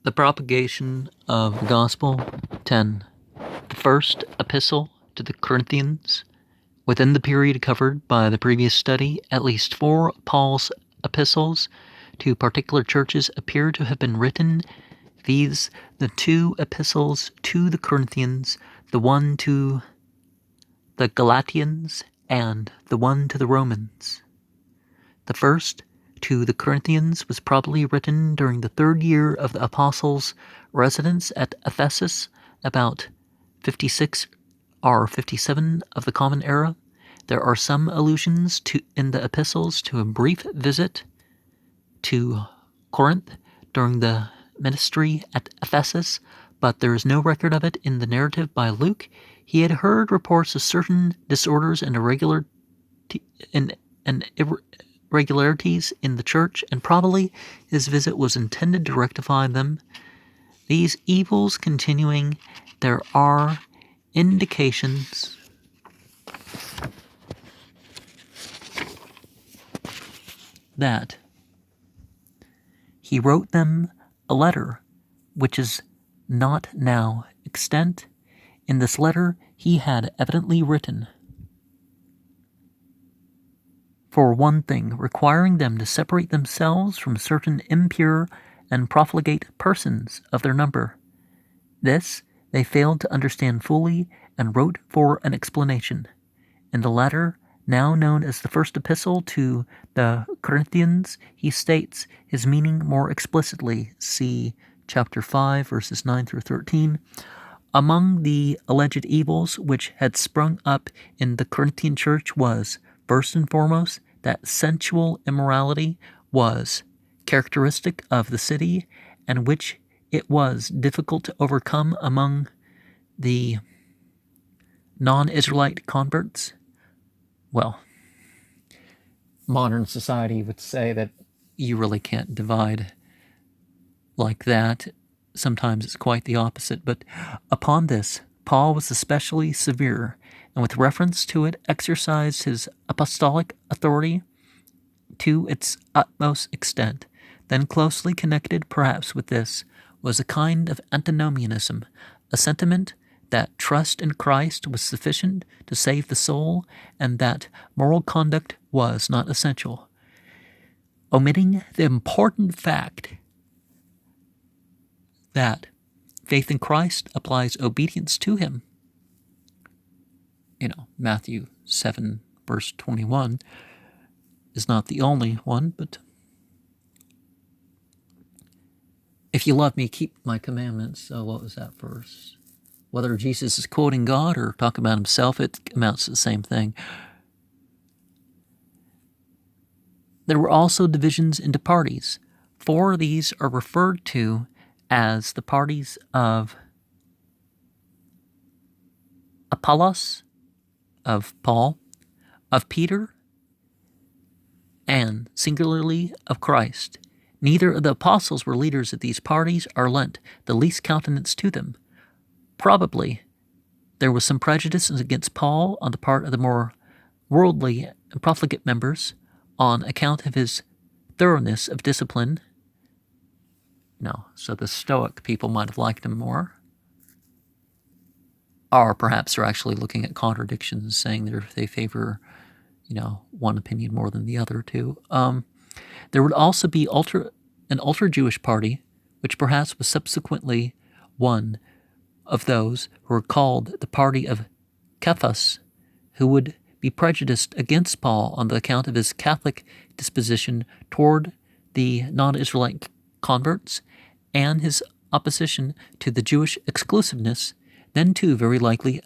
The Propagation of the Gospel. 10. The first epistle to the Corinthians. Within the period covered by the previous study, at least 4 of Paul's epistles to particular churches appear to have been written. These, the 2 epistles to the Corinthians, the one to the Galatians, and the one to the Romans. The first to the Corinthians was probably written during the 3rd year of the apostles' residence at Ephesus, about 56 or 57 of the Common Era. There are some allusions in the epistles to a brief visit to Corinth during the ministry at Ephesus, but there is no record of it in the narrative by Luke. He had heard reports of certain disorders and irregularities in the church, and probably his visit was intended to rectify them. These evils continuing, there are indications that he wrote them a letter which is not now extant. In this letter he had evidently written, for one thing, requiring them to separate themselves from certain impure and profligate persons of their number. This they failed to understand fully and wrote for an explanation. In the letter, now known as the first epistle to the Corinthians, he states his meaning more explicitly. See chapter 5, verses 9 through 13. Among the alleged evils which had sprung up in the Corinthian church was, first and foremost, that sensual immorality was characteristic of the city, and which it was difficult to overcome among the non-Israelite converts. Well, modern society would say that you really can't divide like that. Sometimes it's quite the opposite, but upon this, Paul was especially severe, and with reference to it exercised his apostolic authority to its utmost extent. Then closely connected perhaps with this was a kind of antinomianism, a sentiment that trust in Christ was sufficient to save the soul, and that moral conduct was not essential, omitting the important fact that faith in Christ applies obedience to him. Matthew 7, verse 21 is not the only one, but if you love me, keep my commandments. So what was that verse? Whether Jesus is quoting God or talking about himself, it amounts to the same thing. There were also divisions into parties. 4 of these are referred to as the parties of Apollos, of Paul, of Peter, and singularly of Christ. Neither of the apostles were leaders of these parties or lent the least countenance to them. Probably there was some prejudice against Paul on the part of the more worldly and profligate members on account of his thoroughness of discipline. So the Stoic people might have liked him more. Or perhaps they're actually looking at contradictions, saying they favor, one opinion more than the other too. There would also be an ultra-Jewish party, which perhaps was subsequently one of those who were called the party of Cephas, who would be prejudiced against Paul on the account of his Catholic disposition toward the non-Israelite converts and his opposition to the Jewish exclusiveness. Then too, very likely,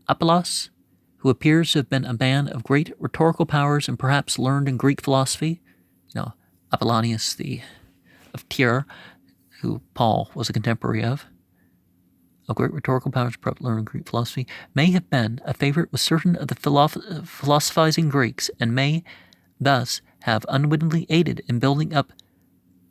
Apollos, who appears to have been a man of great rhetorical powers and perhaps learned in Greek philosophy. Apollonius of Tyre, who Paul was a contemporary of great rhetorical powers, perhaps learned in Greek philosophy, may have been a favorite with certain of the philosophizing Greeks, and may thus have unwittingly aided in building up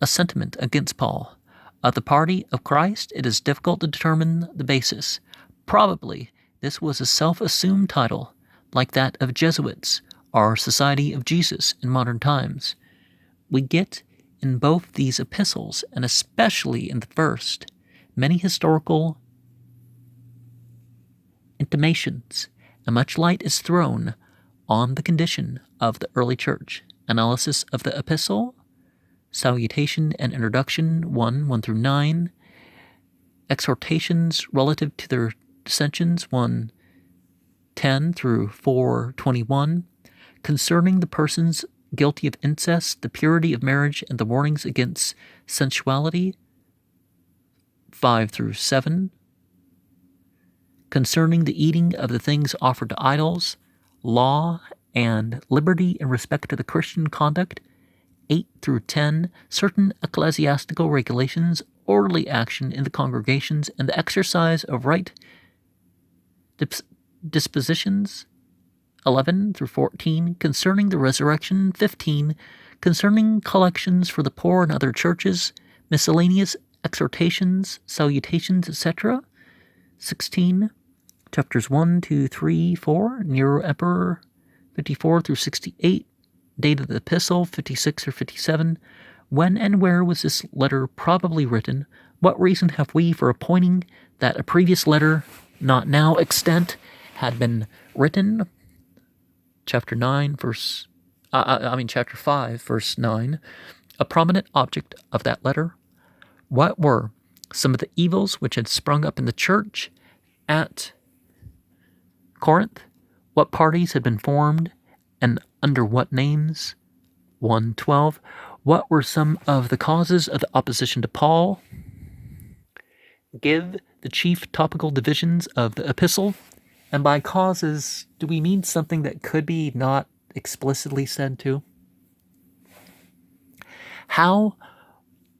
a sentiment against Paul. Of the party of Christ, it is difficult to determine the basis. Probably this was a self-assumed title, like that of Jesuits or Society of Jesus in modern times. We get in both these epistles, and especially in the first, many historical intimations, and much light is thrown on the condition of the early church. Analysis of the epistle, salutation and introduction 1 through 9, exhortations relative to their dissensions 1:10 through 4:21, concerning the persons guilty of incest, the purity of marriage, and the warnings against sensuality 5 through 7, concerning the eating of the things offered to idols, law and liberty in respect to the Christian conduct 8 through 10, certain ecclesiastical regulations, orderly action in the congregations, and the exercise of right dispositions 11 through 14, concerning the resurrection 15, concerning collections for the poor and other churches, miscellaneous exhortations, salutations, etc. 16, chapters 1, 2, 3, 4, Nero Emperor 54 through 68, date of the epistle 56 or 57. When and where was this letter probably written? What reason have we for appointing that a previous letter, not now extant, had been written? Chapter 5, verse 9. A prominent object of that letter. What were some of the evils which had sprung up in the church at Corinth? What parties had been formed, and under what names? 1:12. What were some of the causes of the opposition to Paul? Give the chief topical divisions of the epistle. And by causes, do we mean something that could be not explicitly said to? How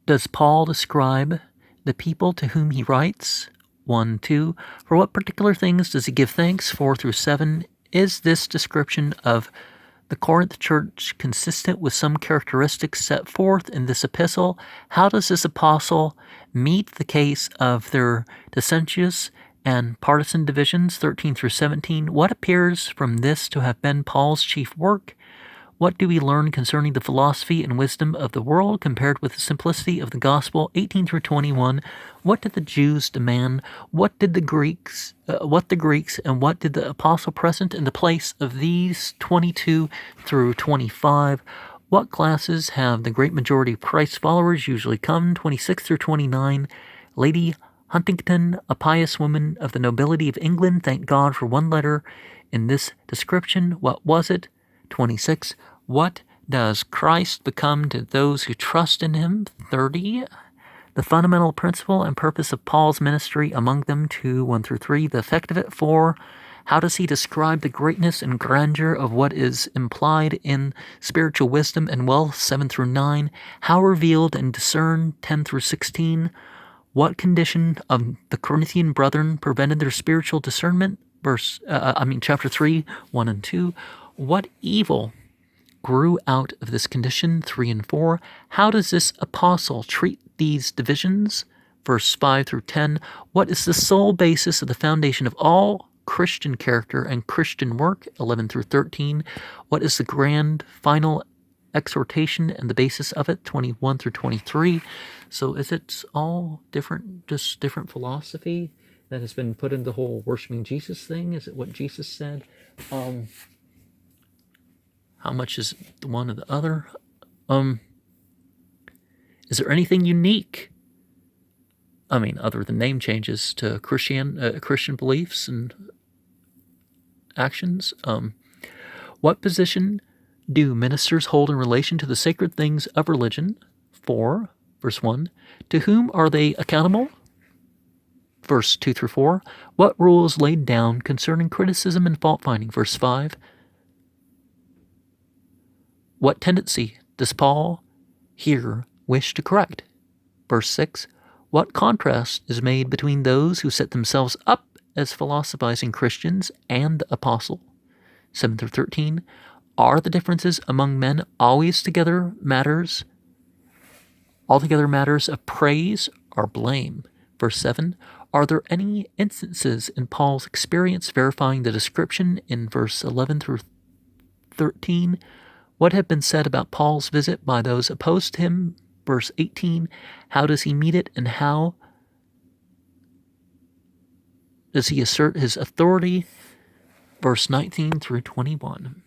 does Paul describe the people to whom he writes? 1:2. For what particular things does he give thanks? 4 through 7. Is this description of the Corinth church consistent with some characteristics set forth in this epistle? How does this apostle meet the case of their dissentious and partisan divisions 13 through 17? What appears from this to have been Paul's chief work? What do we learn concerning the philosophy and wisdom of the world compared with the simplicity of the gospel? 18 through 21. What did the Jews demand? What did the Greeks? And what did the apostle present in the place of these? 22 through 25. What classes have the great majority of Christ's followers usually come? 26 through 29. Lady Huntington, a pious woman of the nobility of England, thanked God for one letter in this description. What was it? 26. What does Christ become to those who trust in him? 30. The fundamental principle and purpose of Paul's ministry among them, 1 through 3. The effect of it, 4. How does he describe the greatness and grandeur of what is implied in spiritual wisdom and wealth? 7 through 9. How revealed and discerned? 10 through 16. What condition of the Corinthian brethren prevented their spiritual discernment? Chapter 3, 1 and 2. What evil grew out of this condition? 3 and 4. How does this apostle treat these divisions? Verse 5 through 10. What is the sole basis of the foundation of all Christian character and Christian work? 11 through 13. What is the grand final exhortation and the basis of it? 21 through 23. So is it all different, just different philosophy that has been put into the whole worshiping Jesus thing? Is it what Jesus said? How much is the one or the other? Is there anything unique? Other than name changes to Christian beliefs and actions? What position do ministers hold in relation to the sacred things of religion? 4, verse 1. To whom are they accountable? Verse 2 through 4. What rules laid down concerning criticism and fault finding? Verse 5. What tendency does Paul here wish to correct? Verse 6. What contrast is made between those who set themselves up as philosophizing Christians and the apostle? 7 through 13. Are the differences among men altogether matters of praise or blame? Verse 7. Are there any instances in Paul's experience verifying the description in verse 11 through 13? What had been said about Paul's visit by those opposed to him Verse 18, how does he meet it, and how does he assert his authority? Verse 19 through 21.